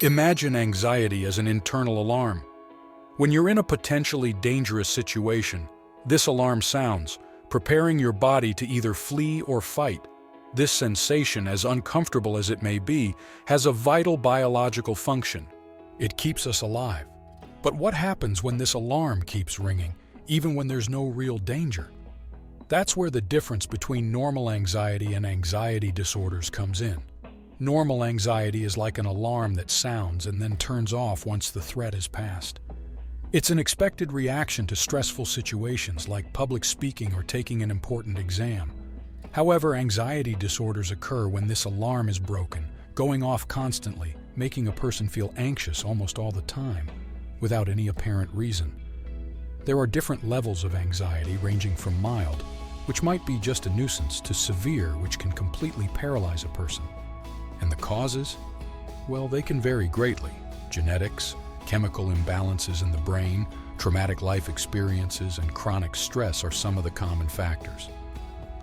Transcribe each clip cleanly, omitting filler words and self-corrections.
Imagine anxiety as an internal alarm. When you're in a potentially dangerous situation, this alarm sounds, preparing your body to either flee or fight. This sensation, as uncomfortable as it may be, has a vital biological function. It keeps us alive. But what happens when this alarm keeps ringing, even when there's no real danger? That's where the difference between normal anxiety and anxiety disorders comes in. Normal anxiety is like an alarm that sounds and then turns off once the threat is passed. It's an expected reaction to stressful situations like public speaking or taking an important exam. However, anxiety disorders occur when this alarm is broken, going off constantly, making a person feel anxious almost all the time, without any apparent reason. There are different levels of anxiety ranging from mild, which might be just a nuisance, to severe, which can completely paralyze a person. And the causes? Well, they can vary greatly. Genetics, chemical imbalances in the brain, traumatic life experiences, and chronic stress are some of the common factors.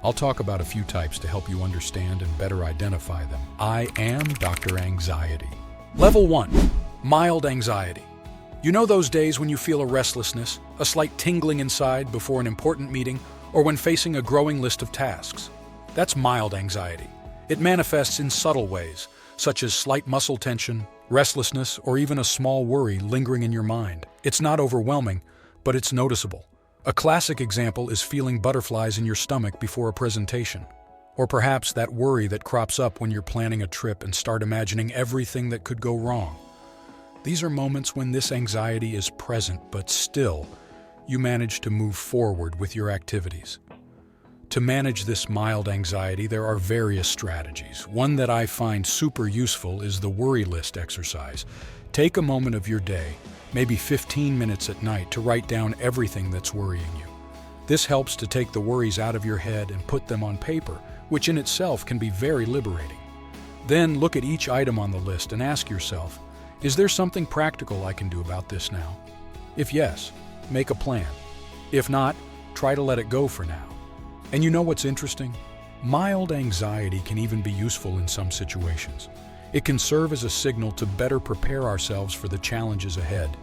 I'll talk about a few types to help you understand and better identify them. I am Dr. Anxiety. Level 1. Mild anxiety. You know those days when you feel a restlessness, a slight tingling inside before an important meeting, or when facing a growing list of tasks? That's mild anxiety. It manifests in subtle ways, such as slight muscle tension, restlessness, or even a small worry lingering in your mind. It's not overwhelming, but it's noticeable. A classic example is feeling butterflies in your stomach before a presentation. Or perhaps that worry that crops up when you're planning a trip and start imagining everything that could go wrong. These are moments when this anxiety is present, but still, you manage to move forward with your activities. To manage this mild anxiety, there are various strategies. One that I find super useful is the worry list exercise. Take a moment of your day, maybe 15 minutes at night, to write down everything that's worrying you. This helps to take the worries out of your head and put them on paper, which in itself can be very liberating. Then look at each item on the list and ask yourself, is there something practical I can do about this now? If yes, make a plan. If not, try to let it go for now. And you know what's interesting? Mild anxiety can even be useful in some situations. It can serve as a signal to better prepare ourselves for the challenges ahead.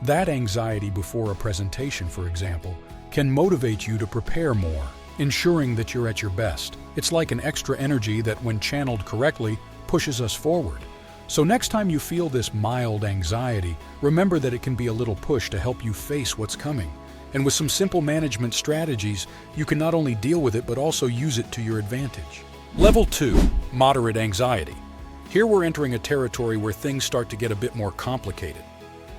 That anxiety before a presentation, for example, can motivate you to prepare more, ensuring that you're at your best. It's like an extra energy that, when channeled correctly, pushes us forward. So next time you feel this mild anxiety, remember that it can be a little push to help you face what's coming. And with some simple management strategies, you can not only deal with it, but also use it to your advantage. Level 2. Moderate anxiety. Here we're entering a territory where things start to get a bit more complicated.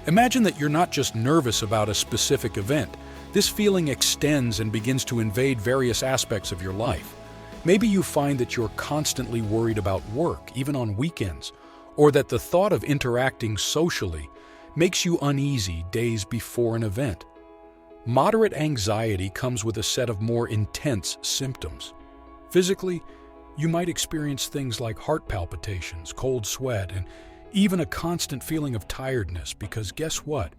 Imagine that you're not just nervous about a specific event. This feeling extends and begins to invade various aspects of your life. Maybe you find that you're constantly worried about work, even on weekends, or that the thought of interacting socially makes you uneasy days before an event. Moderate anxiety comes with a set of more intense symptoms. Physically, you might experience things like heart palpitations, cold sweat, and even a constant feeling of tiredness, because guess what?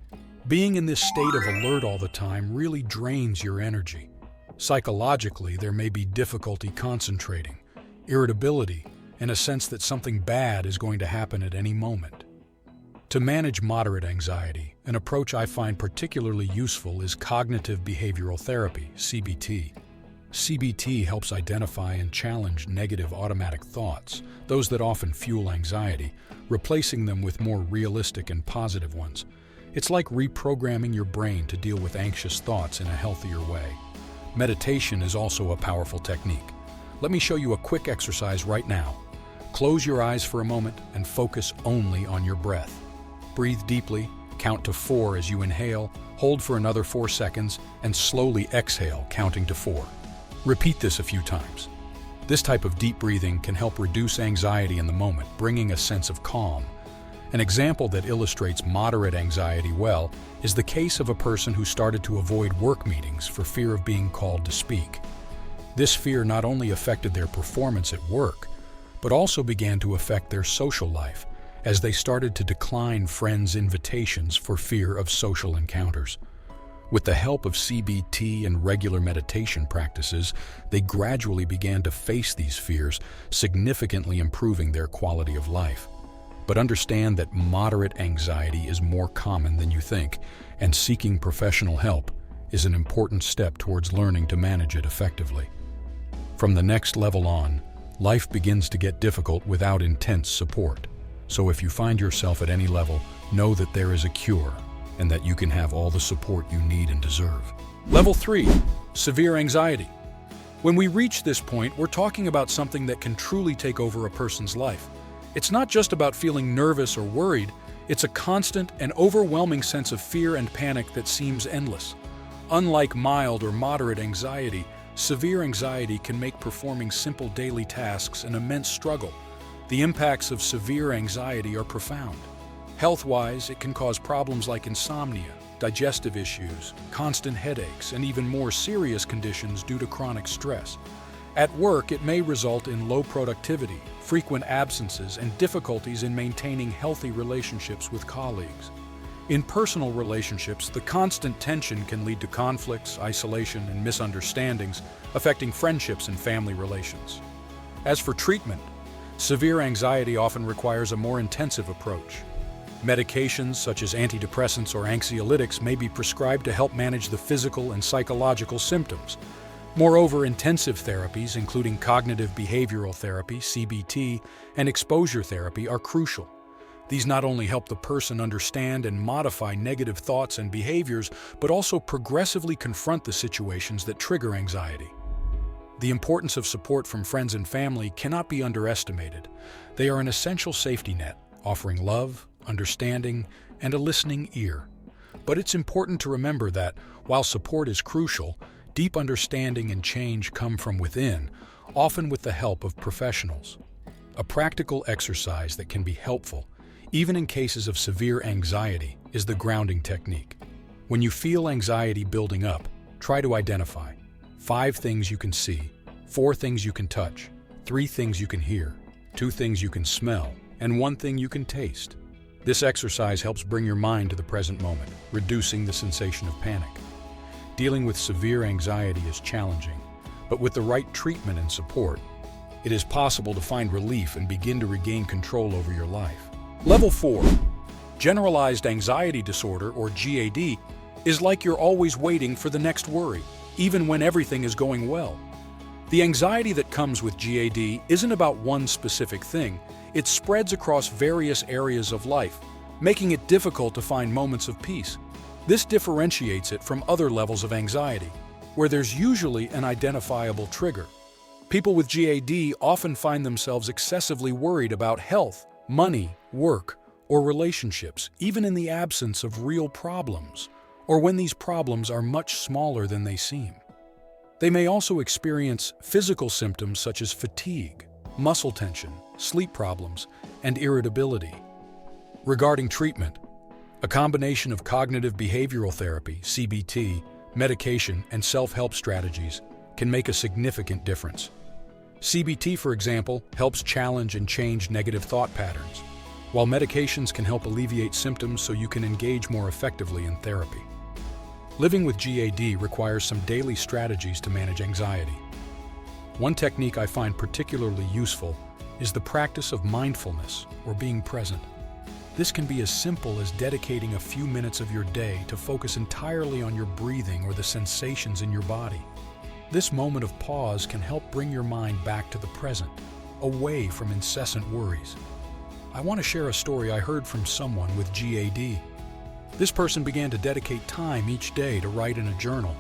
Being in this state of alert all the time really drains your energy. Psychologically, there may be difficulty concentrating, irritability, and a sense that something bad is going to happen at any moment. To manage moderate anxiety, an approach I find particularly useful is cognitive behavioral therapy, CBT. CBT helps identify and challenge negative automatic thoughts, those that often fuel anxiety, replacing them with more realistic and positive ones. It's like reprogramming your brain to deal with anxious thoughts in a healthier way. Meditation is also a powerful technique. Let me show you a quick exercise right now. Close your eyes for a moment and focus only on your breath. Breathe deeply, count to 4 as you inhale, hold for another 4 seconds, and slowly exhale, counting to 4. Repeat this a few times. This type of deep breathing can help reduce anxiety in the moment, bringing a sense of calm. An example that illustrates moderate anxiety well is the case of a person who started to avoid work meetings for fear of being called to speak. This fear not only affected their performance at work, but also began to affect their social life, as they started to decline friends' invitations for fear of social encounters. With the help of CBT and regular meditation practices, they gradually began to face these fears, significantly improving their quality of life. But understand that moderate anxiety is more common than you think, and seeking professional help is an important step towards learning to manage it effectively. From the next level on, life begins to get difficult without intense support. So if you find yourself at any level, know that there is a cure and that you can have all the support you need and deserve. Level 3, severe anxiety. When we reach this point, we're talking about something that can truly take over a person's life. It's not just about feeling nervous or worried, it's a constant and overwhelming sense of fear and panic that seems endless. Unlike mild or moderate anxiety, severe anxiety can make performing simple daily tasks an immense struggle. The impacts of severe anxiety are profound. Health-wise, it can cause problems like insomnia, digestive issues, constant headaches, and even more serious conditions due to chronic stress. At work, it may result in low productivity, frequent absences, and difficulties in maintaining healthy relationships with colleagues. In personal relationships, the constant tension can lead to conflicts, isolation, and misunderstandings, affecting friendships and family relations. As for treatment, severe anxiety often requires a more intensive approach. Medications such as antidepressants or anxiolytics may be prescribed to help manage the physical and psychological symptoms. Moreover, intensive therapies, including cognitive behavioral therapy, CBT, and exposure therapy, are crucial. These not only help the person understand and modify negative thoughts and behaviors, but also progressively confront the situations that trigger anxiety. The importance of support from friends and family cannot be underestimated. They are an essential safety net, offering love, understanding, and a listening ear. But it's important to remember that, while support is crucial, deep understanding and change come from within, often with the help of professionals. A practical exercise that can be helpful, even in cases of severe anxiety, is the grounding technique. When you feel anxiety building up, try to identify 5 things you can see, 4 things you can touch, 3 things you can hear, 2 things you can smell, and 1 thing you can taste. This exercise helps bring your mind to the present moment, reducing the sensation of panic. Dealing with severe anxiety is challenging, but with the right treatment and support, it is possible to find relief and begin to regain control over your life. Level 4, Generalized Anxiety Disorder, or GAD, is like you're always waiting for the next worry, even when everything is going well. The anxiety that comes with GAD isn't about one specific thing. It spreads across various areas of life, making it difficult to find moments of peace. This differentiates it from other levels of anxiety, where there's usually an identifiable trigger. People with GAD often find themselves excessively worried about health, money, work, or relationships, even in the absence of real problems, or when these problems are much smaller than they seem. They may also experience physical symptoms such as fatigue, muscle tension, sleep problems, and irritability. Regarding treatment, a combination of cognitive behavioral therapy, CBT, medication, and self-help strategies can make a significant difference. CBT, for example, helps challenge and change negative thought patterns, while medications can help alleviate symptoms so you can engage more effectively in therapy. Living with GAD requires some daily strategies to manage anxiety. One technique I find particularly useful is the practice of mindfulness, or being present. This can be as simple as dedicating a few minutes of your day to focus entirely on your breathing or the sensations in your body. This moment of pause can help bring your mind back to the present, away from incessant worries. I want to share a story I heard from someone with GAD. This person began to dedicate time each day to write in a journal.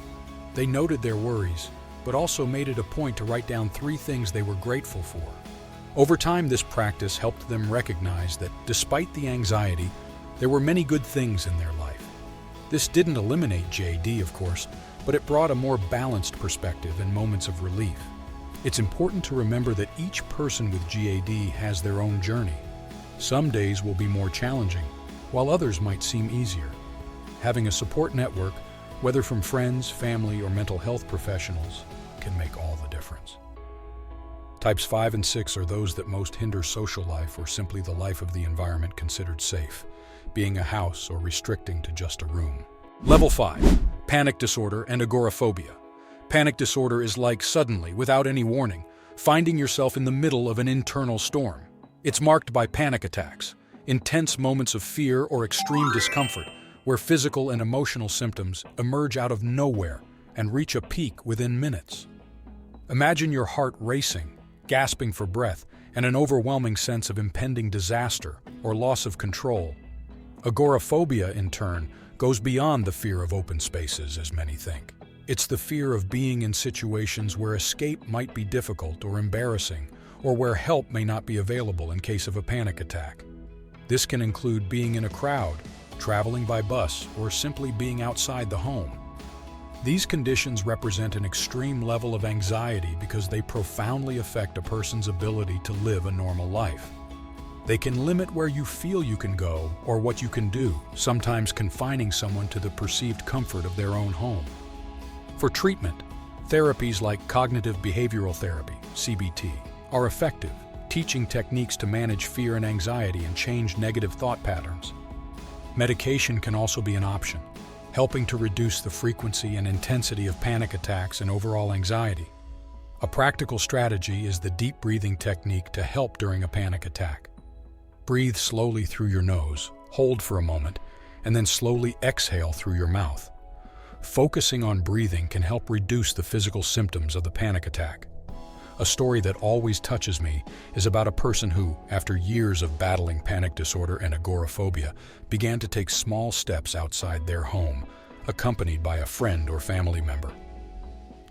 They noted their worries, but also made it a point to write down 3 things they were grateful for. Over time, this practice helped them recognize that, despite the anxiety, there were many good things in their life. This didn't eliminate GAD, of course, but it brought a more balanced perspective and moments of relief. It's important to remember that each person with GAD has their own journey. Some days will be more challenging, while others might seem easier. Having a support network, whether from friends, family, or mental health professionals, can make all the difference. Types 5 and 6 are those that most hinder social life or simply the life of the environment considered safe, being a house or restricting to just a room. Level 5, Panic Disorder and Agoraphobia. Panic disorder is like suddenly, without any warning, finding yourself in the middle of an internal storm. It's marked by panic attacks, intense moments of fear or extreme discomfort, where physical and emotional symptoms emerge out of nowhere and reach a peak within minutes. Imagine your heart racing, gasping for breath, and an overwhelming sense of impending disaster or loss of control. Agoraphobia, in turn, goes beyond the fear of open spaces, as many think. It's the fear of being in situations where escape might be difficult or embarrassing, or where help may not be available in case of a panic attack. This can include being in a crowd, traveling by bus, or simply being outside the home. These conditions represent an extreme level of anxiety because they profoundly affect a person's ability to live a normal life. They can limit where you feel you can go or what you can do, sometimes confining someone to the perceived comfort of their own home. For treatment, therapies like cognitive behavioral therapy, CBT, are effective, teaching techniques to manage fear and anxiety and change negative thought patterns. Medication can also be an option, helping to reduce the frequency and intensity of panic attacks and overall anxiety. A practical strategy is the deep breathing technique to help during a panic attack. Breathe slowly through your nose, hold for a moment, and then slowly exhale through your mouth. Focusing on breathing can help reduce the physical symptoms of the panic attack. A story that always touches me is about a person who, after years of battling panic disorder and agoraphobia, began to take small steps outside their home, accompanied by a friend or family member.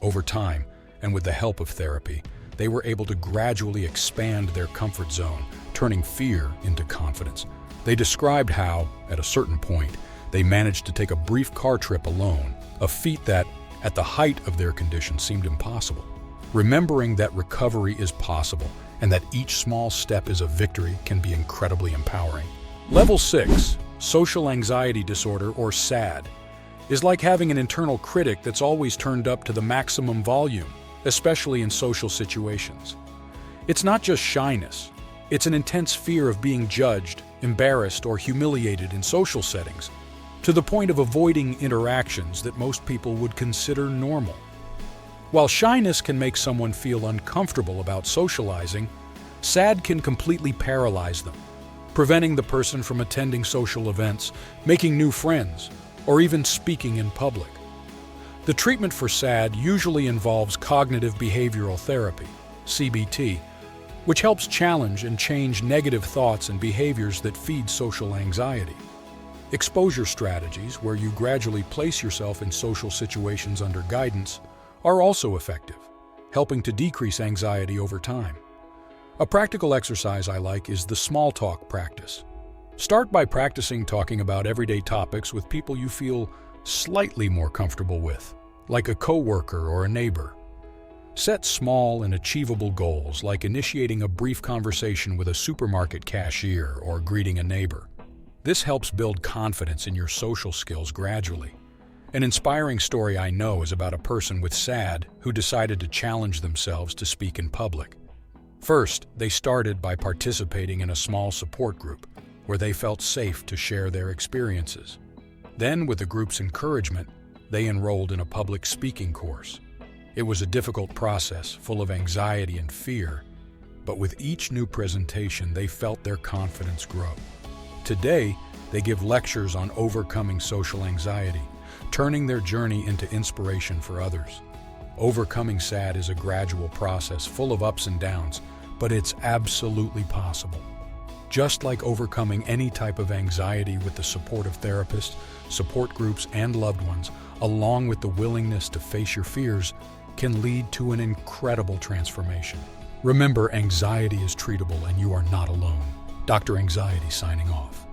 Over time, and with the help of therapy, they were able to gradually expand their comfort zone, turning fear into confidence. They described how, at a certain point, they managed to take a brief car trip alone, a feat that, at the height of their condition, seemed impossible. Remembering that recovery is possible and that each small step is a victory can be incredibly empowering. Level 6, social anxiety disorder, or SAD, is like having an internal critic that's always turned up to the maximum volume, especially in social situations. It's not just shyness. It's an intense fear of being judged, embarrassed, or humiliated in social settings, to the point of avoiding interactions that most people would consider normal. While shyness can make someone feel uncomfortable about socializing, SAD can completely paralyze them, preventing the person from attending social events, making new friends, or even speaking in public. The treatment for SAD usually involves cognitive behavioral therapy, CBT, which helps challenge and change negative thoughts and behaviors that feed social anxiety. Exposure strategies, where you gradually place yourself in social situations under guidance, are also effective, helping to decrease anxiety over time. A practical exercise I like is the small talk practice. Start by practicing talking about everyday topics with people you feel slightly more comfortable with, like a coworker or a neighbor. Set small and achievable goals, like initiating a brief conversation with a supermarket cashier or greeting a neighbor. This helps build confidence in your social skills gradually. An inspiring story I know is about a person with SAD who decided to challenge themselves to speak in public. First, they started by participating in a small support group where they felt safe to share their experiences. Then, with the group's encouragement, they enrolled in a public speaking course. It was a difficult process, full of anxiety and fear, but with each new presentation, they felt their confidence grow. Today, they give lectures on overcoming social anxiety, turning their journey into inspiration for others. Overcoming SAD is a gradual process full of ups and downs, but it's absolutely possible. Just like overcoming any type of anxiety with the support of therapists, support groups, and loved ones, along with the willingness to face your fears, can lead to an incredible transformation. Remember, anxiety is treatable and you are not alone. Dr. Anxiety signing off.